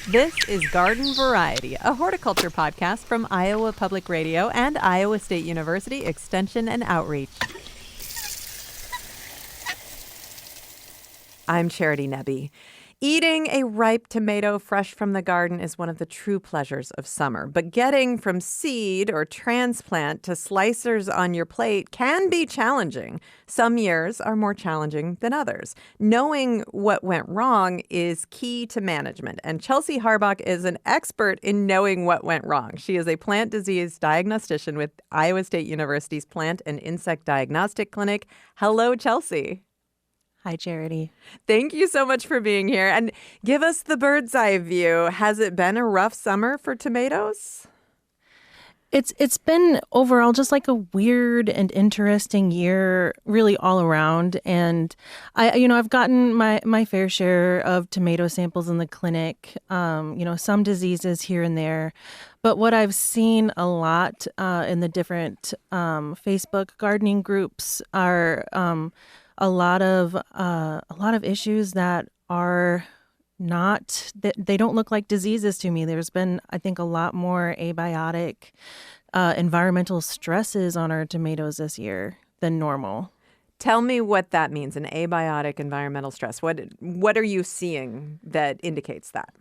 This is Garden Variety, a horticulture podcast from Iowa Public Radio and Iowa State University Extension and Outreach. I'm Charity Nebbe. Eating a ripe tomato fresh from the garden is one of the true pleasures of summer. But getting from seed or transplant to slicers on your plate can be challenging. Some years are more challenging than others. Knowing what went wrong is key to management. And Chelsea Harbach is an expert in knowing what went wrong. She is a plant disease diagnostician with Iowa State University's Plant and Insect Diagnostic Clinic. Hello, Chelsea. Hi, Charity. Thank you so much for being here. And give us the bird's eye view. Has it been a rough summer for tomatoes? It's been overall just like a weird and interesting year, really all around. And I've gotten my fair share of tomato samples in the clinic. Some diseases here and there. But what I've seen a lot in the different Facebook gardening groups are a lot of issues that are not, they don't look like diseases to me. There's been, I think, a lot more abiotic environmental stresses on our tomatoes this year than normal. Tell me what that means, an abiotic environmental stress. What are you seeing that indicates that?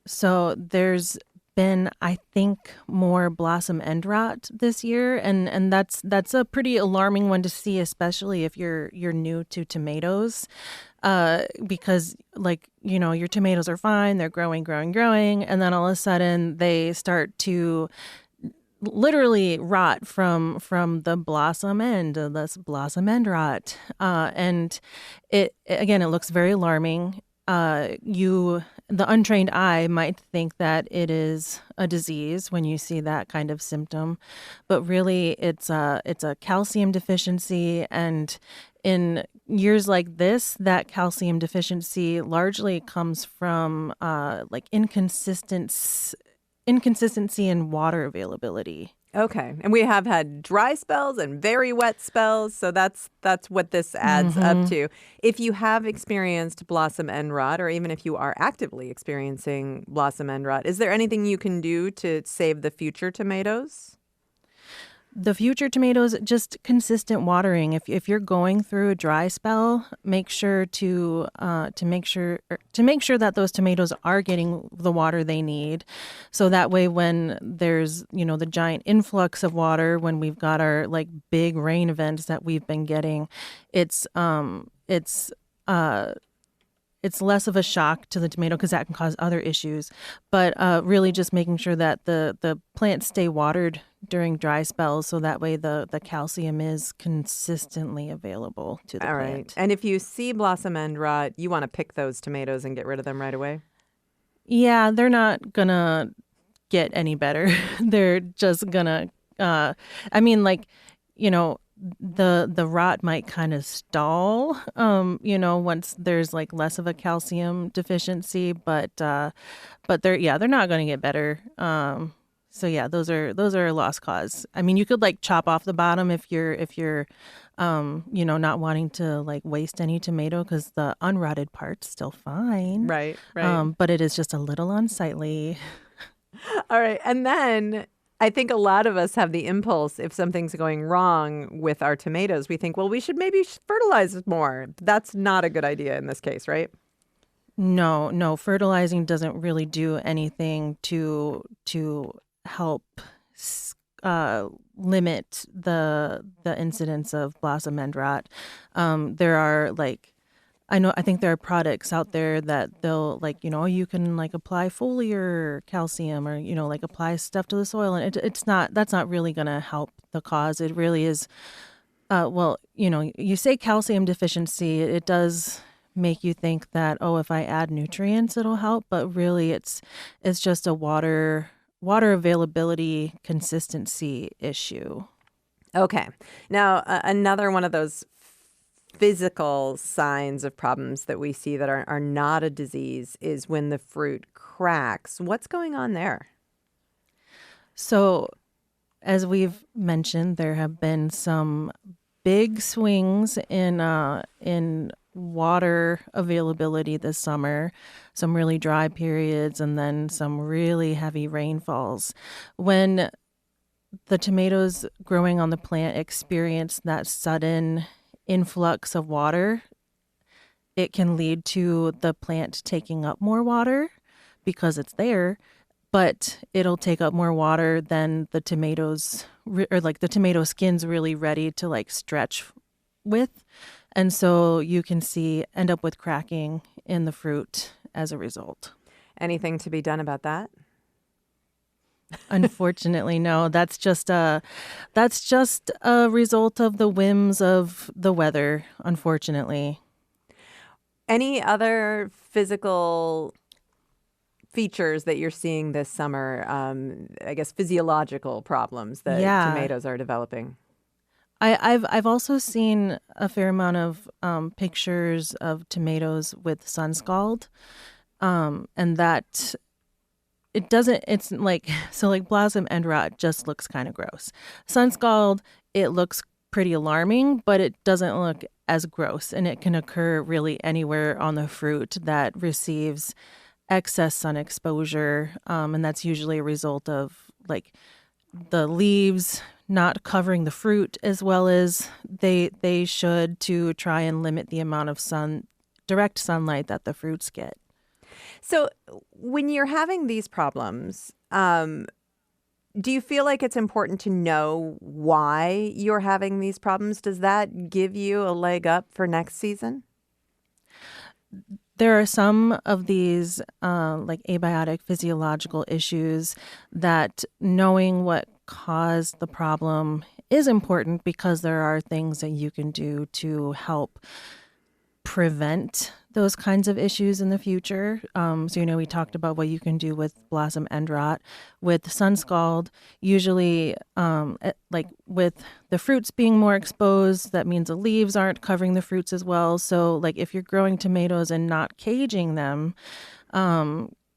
So there's been, I think, more blossom end rot this year, and that's a pretty alarming one to see, especially if you're new to tomatoes, because your tomatoes are fine, they're growing, and then all of a sudden they start to literally rot from the blossom end, this blossom end rot, and it looks very alarming. The untrained eye might think that it is a disease when you see that kind of symptom, but really it's a calcium deficiency. And in years like this, that calcium deficiency largely comes from inconsistency in water availability. Okay. And we have had dry spells and very wet spells. So that's what this adds up to. If you have experienced blossom end rot, or even if you are actively experiencing blossom end rot, is there anything you can do to save the future tomatoes? The future tomatoes, just consistent watering. If you're going through a dry spell, make sure to make sure that those tomatoes are getting the water they need. So that way, when there's the giant influx of water, when we've got our big rain events that we've been getting, it's less of a shock to the tomato because that can cause other issues. But really just making sure that the plants stay watered during dry spells so that way the calcium is consistently available to the plant. All right. And if you see blossom end rot, you want to pick those tomatoes and get rid of them right away? Yeah, they're not going to get any better. They're just going to, the rot might kind of stall, once there's less of a calcium deficiency, but they're not going to get better. So yeah, those are a lost cause. I mean, you could chop off the bottom if you're not wanting to waste any tomato because the unrotted part's still fine. Right. But it is just a little unsightly. All right. And then I think a lot of us have the impulse, if something's going wrong with our tomatoes, we think, well, we should maybe fertilize more. That's not a good idea in this case, right? No, fertilizing doesn't really do anything to help limit the incidence of blossom end rot. There are I think there are products out there that they'll you can apply foliar calcium or apply stuff to the soil, and that's not really going to help the cause. It really is you say calcium deficiency, it does make you think that if I add nutrients it'll help, but really it's just a water availability consistency issue. Okay. Now, another one of those physical signs of problems that we see that are not a disease is when the fruit cracks. What's going on there? So, as we've mentioned, there have been some big swings in water availability this summer, some really dry periods, and then some really heavy rainfalls. When the tomatoes growing on the plant experience that sudden influx of water, it can lead to the plant taking up more water because it's there, but it'll take up more water than the tomatoes or like the tomato skin's really ready to like stretch with. And so you can end up with cracking in the fruit as a result. Anything to be done about that? Unfortunately, no. That's just a result of the whims of the weather, unfortunately. Any other physical features that you're seeing this summer? I guess physiological problems that Yeah. tomatoes are developing. I've also seen a fair amount of pictures of tomatoes with sun scald, and that it doesn't. It's like so like blossom end rot just looks kind of gross. Sun scald, it looks pretty alarming, but it doesn't look as gross, and it can occur really anywhere on the fruit that receives excess sun exposure, and that's usually a result of like the leaves not covering the fruit as well as they should to try and limit the amount of direct sunlight that the fruits get. So, when you're having these problems, do you feel like it's important to know why you're having these problems? Does that give you a leg up for next season? There are some of these like abiotic physiological issues that knowing what caused the problem is important because there are things that you can do to help prevent those kinds of issues in the future. We talked about what you can do with blossom end rot. With sun scald, usually, like with the fruits being more exposed, that means the leaves aren't covering the fruits as well. So, like if you're growing tomatoes and not caging them,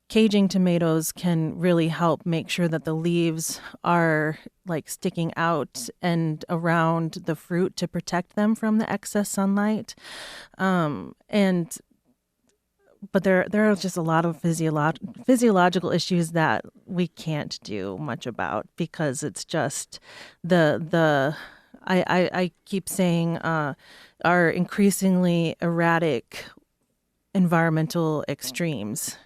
caging tomatoes can really help make sure that the leaves are like sticking out and around the fruit to protect them from the excess sunlight. But there are just a lot of physiological issues that we can't do much about because it's just I keep saying our increasingly erratic environmental extremes.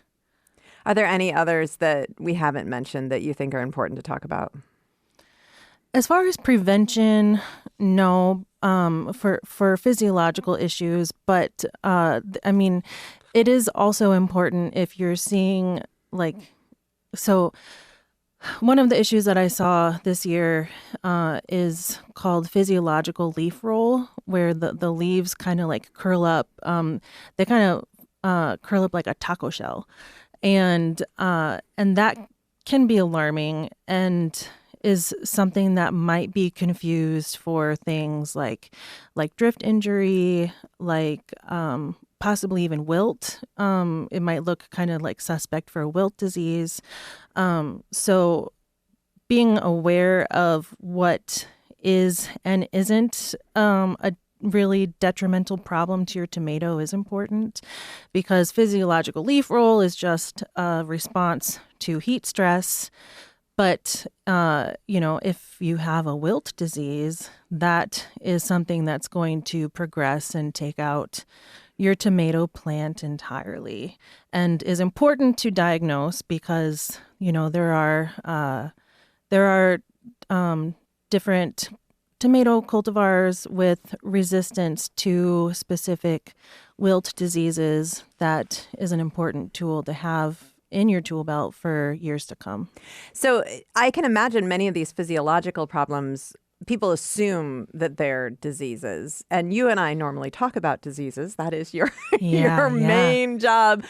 Are there any others that we haven't mentioned that you think are important to talk about? As far as prevention, no, for physiological issues, but it is also important if you're seeing so. One of the issues that I saw this year is called physiological leaf roll, where the leaves kind of like curl up. They kind of curl up like a taco shell, and that can be alarming and is something that might be confused for things like drift injury, like possibly even wilt. It might look kind of like suspect for wilt disease. So being aware of what is and isn't a really detrimental problem to your tomato is important because physiological leaf roll is just a response to heat stress. But, if you have a wilt disease, that is something that's going to progress and take out your tomato plant entirely and is important to diagnose because, there are different tomato cultivars with resistance to specific wilt diseases. That is an important tool to have in your tool belt for years to come. So I can imagine many of these physiological problems, people assume that they're diseases. And you and I normally talk about diseases. That is your main job.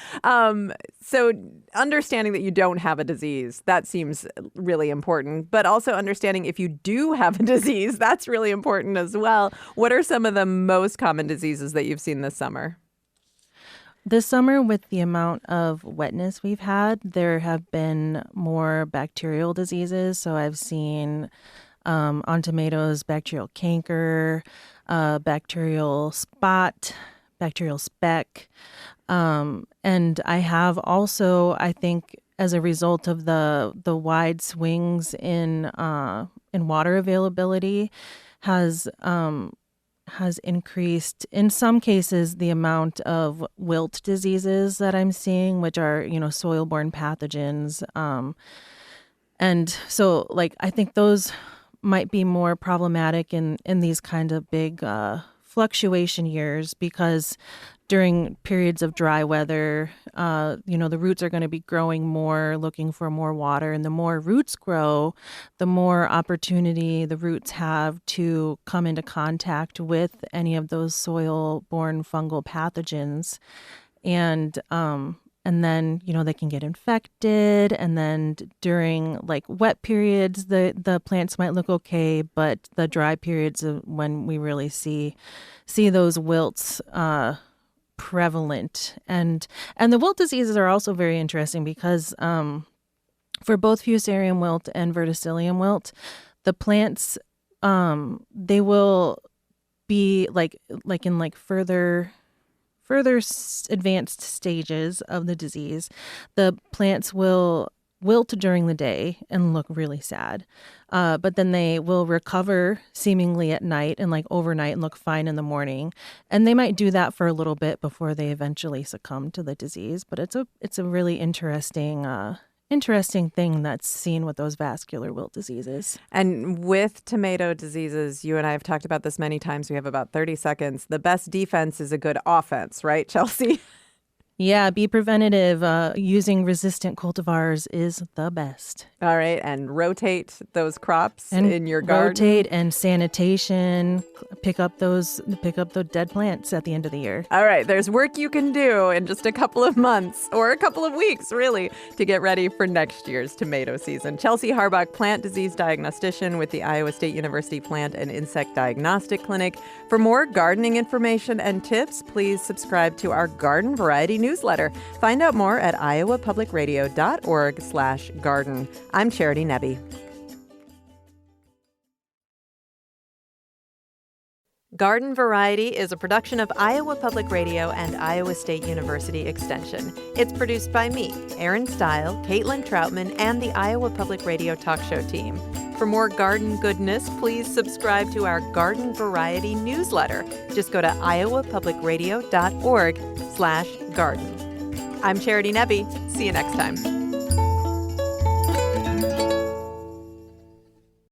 So understanding that you don't have a disease, that seems really important. But also understanding if you do have a disease, that's really important as well. What are some of the most common diseases that you've seen this summer? This summer, with the amount of wetness we've had, there have been more bacterial diseases. So I've seen on tomatoes bacterial canker, bacterial spot, bacterial speck. And I have also, I think, as a result of the wide swings in water availability, has increased in some cases the amount of wilt diseases that I'm seeing, which are soil-borne pathogens. And so, like, I think those might be more problematic in these kind of big fluctuation years, because during periods of dry weather, the roots are going to be growing more, looking for more water. And the more roots grow, the more opportunity the roots have to come into contact with any of those soil-borne fungal pathogens. And then, they can get infected. And then during like wet periods, the plants might look okay, but the dry periods of when we really see those wilts prevalent. And the wilt diseases are also very interesting because for both Fusarium wilt and Verticillium wilt, the plants they will be like in further advanced stages of the disease. The plants will wilt during the day and look really sad. But then they will recover seemingly at night and like overnight and look fine in the morning. And they might do that for a little bit before they eventually succumb to the disease. But it's a really interesting thing that's seen with those vascular wilt diseases. And with tomato diseases, you and I have talked about this many times. We have about 30 seconds. The best defense is a good offense, right, Chelsea? Yeah, be preventative. Using resistant cultivars is the best. All right, and rotate those crops in your garden. Rotate and sanitation. Pick up the dead plants at the end of the year. All right, there's work you can do in just a couple of months or a couple of weeks, really, to get ready for next year's tomato season. Chelsea Harbach, plant disease diagnostician with the Iowa State University Plant and Insect Diagnostic Clinic. For more gardening information and tips, please subscribe to our Garden Variety newsletter. Find out more at iowapublicradio.org/garden. I'm Charity Nebbe. Garden Variety is a production of Iowa Public Radio and Iowa State University Extension. It's produced by me, Erin Stile, Caitlin Troutman, and the Iowa Public Radio talk show team. For more garden goodness, please subscribe to our Garden Variety newsletter. Just go to iowapublicradio.org/garden. I'm Charity Nebbe. See you next time.